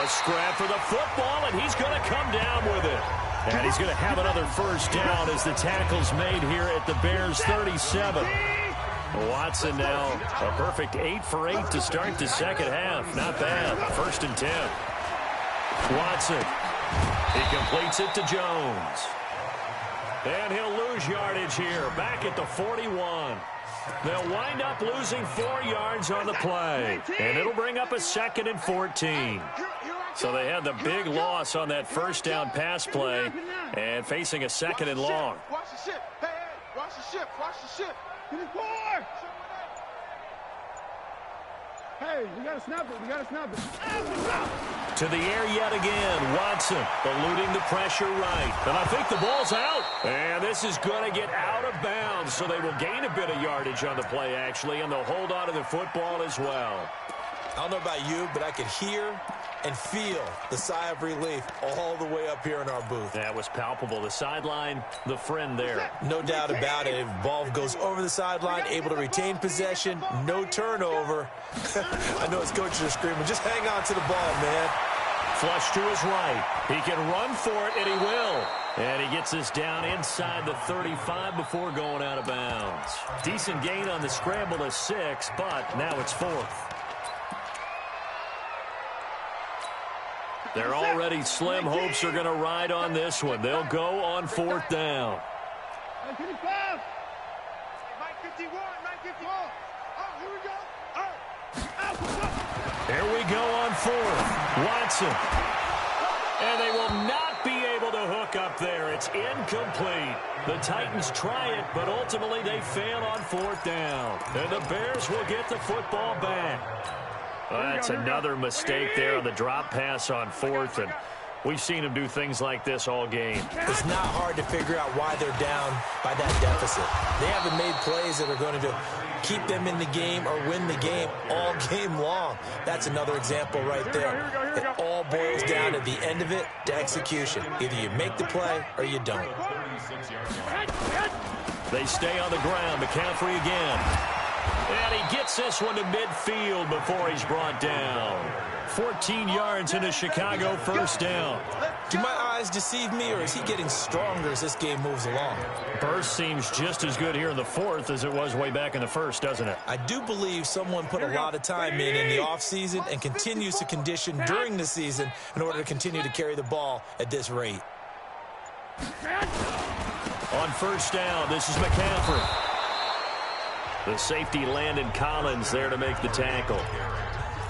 A scrap for the football, and he's going to come down with it. And he's going to have another first down as the tackle's made here at the Bears' 37. Watson now a perfect 8 for 8 to start the second half. Not bad. 1st and 10. Watson. He completes it to Jones. And he'll lose yardage here. Back at the 41. They'll wind up losing 4 yards on the play. And it'll bring up a 2nd and 14. So they had the big loss on that first down pass play and facing a 2nd and long. Watch the ship. Hey, watch the ship. Watch the ship. Hey, we got to snap it. We got to snap it. To the air yet again. Watson eluding the pressure right. And I think the ball's out. And this is going to get out of bounds. So they will gain a bit of yardage on the play, actually. And they'll hold on to the football as well. I don't know about you, but I could hear and feel the sigh of relief all the way up here in our booth. That was palpable. The sideline, the friend there. No doubt about it. If the ball goes over the sideline, able to retain possession, no turnover. I know his coaches are screaming, just hang on to the ball, man. Flush to his right. He can run for it, and he will. And he gets this down inside the 35 before going out of bounds. Decent gain on the scramble to 6, but now it's 4th. They're already slim hopes are going to ride on this one. They'll go on 4th down. Hey, 55. Mike 51, Mike 51. Oh, here we go. Here we go on 4th. Watson. And they will not be able to hook up there. It's incomplete. The Titans try it, but ultimately they fail on 4th down. And the Bears will get the football back. Well, that's another mistake there on the drop pass on 4th, and we've seen him do things like this all game. It's not hard to figure out why they're down by that deficit. They haven't made plays that are going to keep them in the game or win the game all game long. That's another example right there. It all boils down at the end of it to execution. Either you make the play or you don't. They stay on the ground. McCaffrey again. And he gets this one to midfield before he's brought down. 14 yards into Chicago, first down. Do my eyes deceive me, or is he getting stronger as this game moves along? Burst seems just as good here in the fourth as it was way back in the first, doesn't it? I do believe someone put a lot of time in the offseason and continues to condition during the season in order to continue to carry the ball at this rate. On first down, this is McCaffrey. The safety Landon Collins there to make the tackle.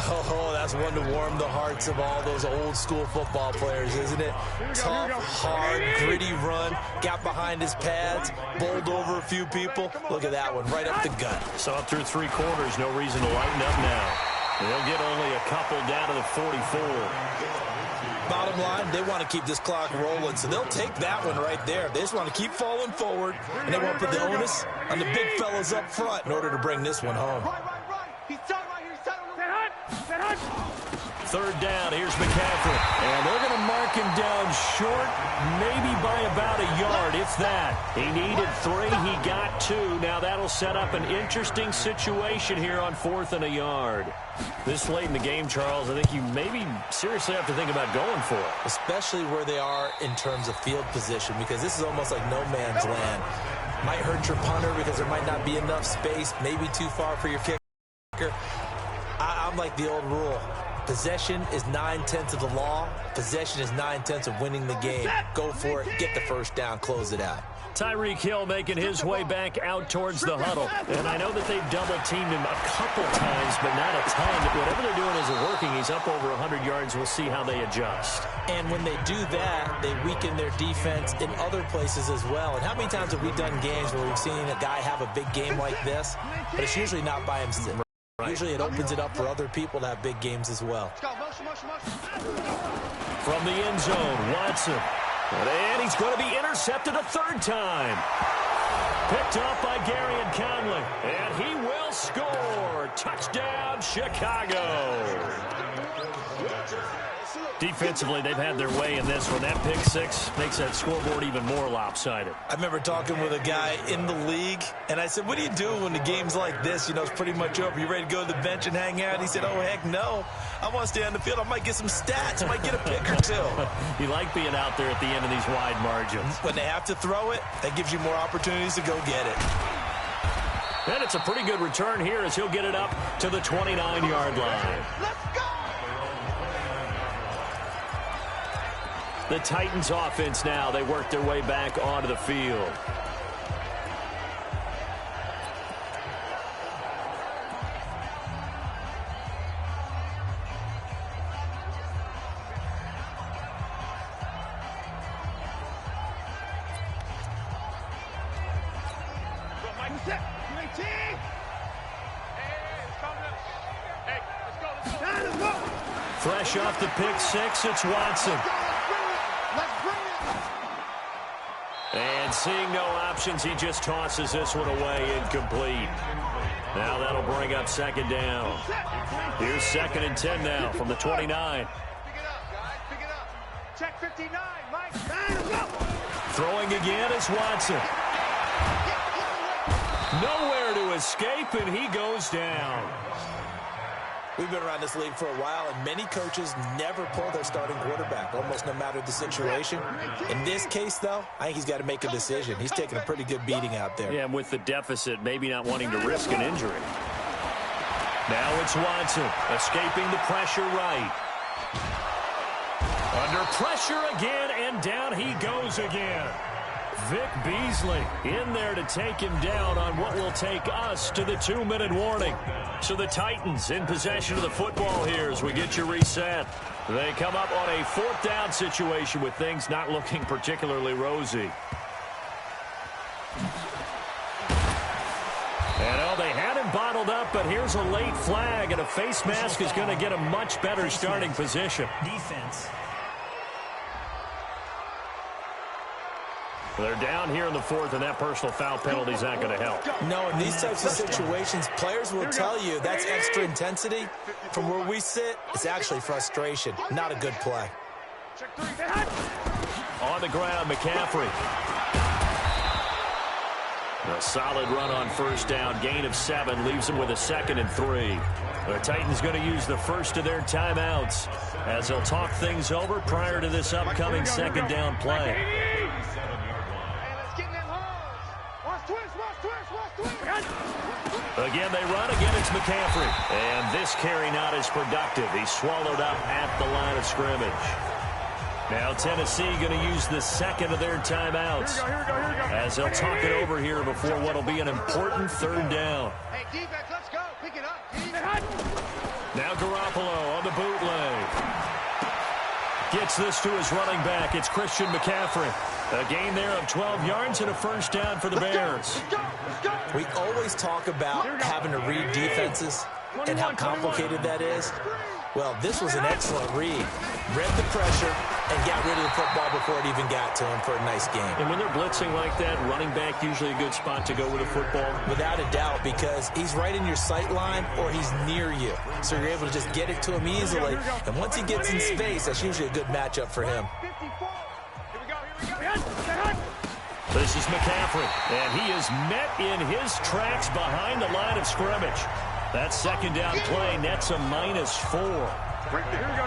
Oh, that's one to warm the hearts of all those old school football players, isn't it? Tough, hard, gritty run, got behind his pads, bowled over a few people. Look at that one, right up the gut. So up through three quarters, no reason to lighten up now. They'll get only a couple down to the 44. Bottom line, they want to keep this clock rolling, so they'll take that one right there. They just want to keep falling forward, and they want to put the onus on the big fellas up front in order to bring this one home. He's done right here. He's done. Third down, here's McCaffrey. And they're going to mark him down short, maybe by about a yard, if that. He needed 3, he got 2. Now that'll set up an interesting situation here on 4th and a yard. This late in the game, Charles, I think you maybe seriously have to think about going for it. Especially where they are in terms of field position, because this is almost like no man's land. Might hurt your punter because there might not be enough space, maybe too far for your kicker. I'm like the old rule. Possession is 9/10 of the law. Possession is 9/10 of winning the game. Go for it. Get the first down. Close it out. Tyreek Hill making his way back out towards the huddle. And I know that they've double-teamed him a couple times, but not a ton. Whatever they're doing isn't working. He's up over 100 yards. We'll see how they adjust. And when they do that, they weaken their defense in other places as well. And how many times have we done games where we've seen a guy have a big game like this, but it's usually not by himself. Usually it opens it up for other people to have big games as well. From the end zone, Watson. And he's going to be intercepted a third time. Picked up by Garyon Conley. And he will score. Touchdown, Chicago. Defensively, they've had their way in this one. That pick six makes that scoreboard even more lopsided. I remember talking with a guy in the league, and I said, what do you do when the game's like this? You know, it's pretty much over. You ready to go to the bench and hang out? He said, oh, heck no. I want to stay on the field. I might get some stats. I might get a pick or two. You like being out there at the end of these wide margins. When they have to throw it, that gives you more opportunities to go get it. And it's a pretty good return here as he'll get it up to the 29-yard line. Let's go! The Titans offense now, they work their way back onto the field. Fresh off the pick six, it's Watson. And seeing no options, he just tosses this one away incomplete. Now that'll bring up second down. Here's 2nd and 10 now from the 29. Pick it up, guys. Pick it up. Check 59, Mike. Throwing again is Watson. Nowhere to escape, and he goes down. We've been around this league for a while, and many coaches never pull their starting quarterback, almost no matter the situation. In this case, though, I think he's got to make a decision. He's taking a pretty good beating out there. Yeah, and with the deficit, maybe not wanting to risk an injury. Now it's Watson, escaping the pressure right. Under pressure again, and down he goes again. Vic Beasley in there to take him down on what will take us to the 2-minute warning. So the Titans in possession of the football here as we get you reset. They come up on a 4th down situation with things not looking particularly rosy. And oh, they had him bottled up, but here's a late flag, and a face mask is going to get a much better starting position. Defense. They're down here in the 4th, and that personal foul penalty is not going to help. No, in these types of situations, players will tell you that's extra intensity. From where we sit, it's actually frustration, not a good play. On the ground, McCaffrey. A solid run on first down. Gain of 7 leaves them with a 2nd and 3. The Titans going to use the first of their timeouts as they'll talk things over prior to this upcoming 2nd down play. Again, they run. Again, it's McCaffrey. And this carry not as productive. He's swallowed up at the line of scrimmage. Now Tennessee going to use the 2nd of their timeouts as they'll talk it over here before what will be an important 3rd down. Hey, defense, let's go. Pick it up. Now Garoppolo on the bootleg. Gets this to his running back. It's Christian McCaffrey. A gain there of 12 yards and a first down for the Bears. We always talk about having to read defenses and how complicated that is. Well, this was an excellent read. Read the pressure and got rid of the football before it even got to him for a nice game. And when they're blitzing like that, running back usually a good spot to go with the football? Without a doubt, because he's right in your sight line or he's near you. So you're able to just get it to him easily. And once he gets in space, that's usually a good matchup for him. This is McCaffrey, and he is met in his tracks behind the line of scrimmage. That 2nd down play nets a -4. Right there. Here we go.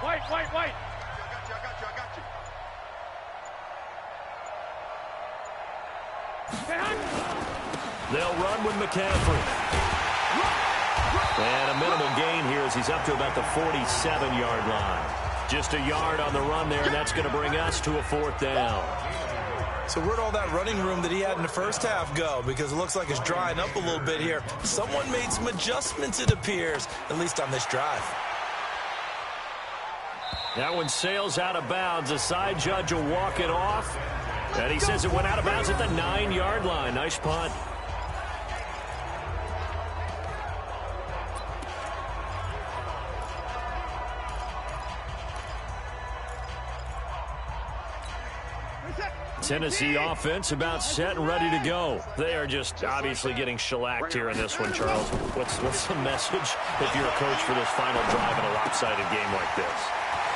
White. I got you. They'll run with McCaffrey. And a minimal gain here as he's up to about the 47-yard line. Just a yard on the run there, and that's going to bring us to a 4th down. So where'd all that running room that he had in the first half go? Because it looks like it's drying up a little bit here. Someone made some adjustments, it appears, at least on this drive. That one sails out of bounds. The side judge will walk it off. And he says it went out of bounds at the 9-yard line. Nice punt. Tennessee offense about set and ready to go. They are just obviously getting shellacked here in this one, Charles. What's the message if you're a coach for this final drive in a lopsided game like this?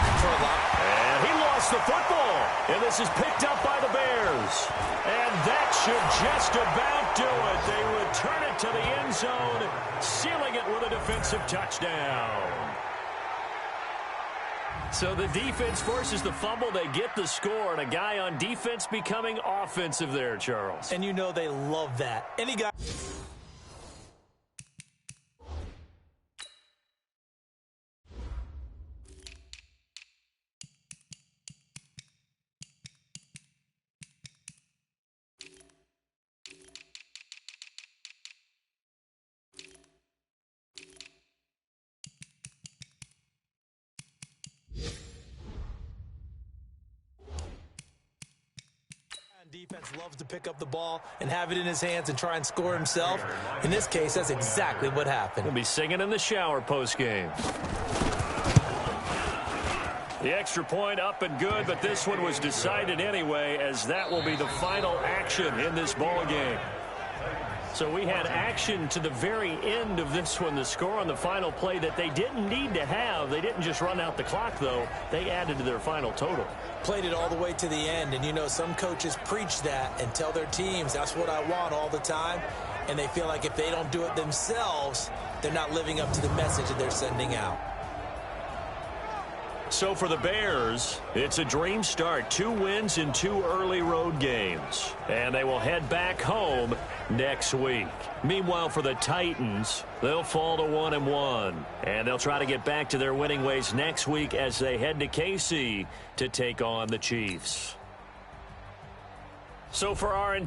And he lost the football. And this is picked up by the Bears. And that should just about do it. They return it to the end zone, sealing it with a defensive touchdown. So the defense forces the fumble. They get the score, and a guy on defense becoming offensive there, Charles. And you know they love that. Any guy... Defense loves to pick up the ball and have it in his hands and try and score himself. In this case, that's exactly what happened. He'll be singing in the shower post-game. The extra point up and good, but this one was decided anyway, as that will be the final action in this ball game. So we had action to the very end of this one, the score on the final play that they didn't need to have. They didn't just run out the clock, though. They added to their final total. Played it all the way to the end, and you know some coaches preach that and tell their teams that's what I want all the time, and they feel like if they don't do it themselves, they're not living up to the message that they're sending out. So for the Bears, it's a dream start. 2 wins in 2 early road games. And they will head back home next week. Meanwhile, for the Titans, they'll fall to 1-1. And they'll try to get back to their winning ways next week as they head to KC to take on the Chiefs. So for our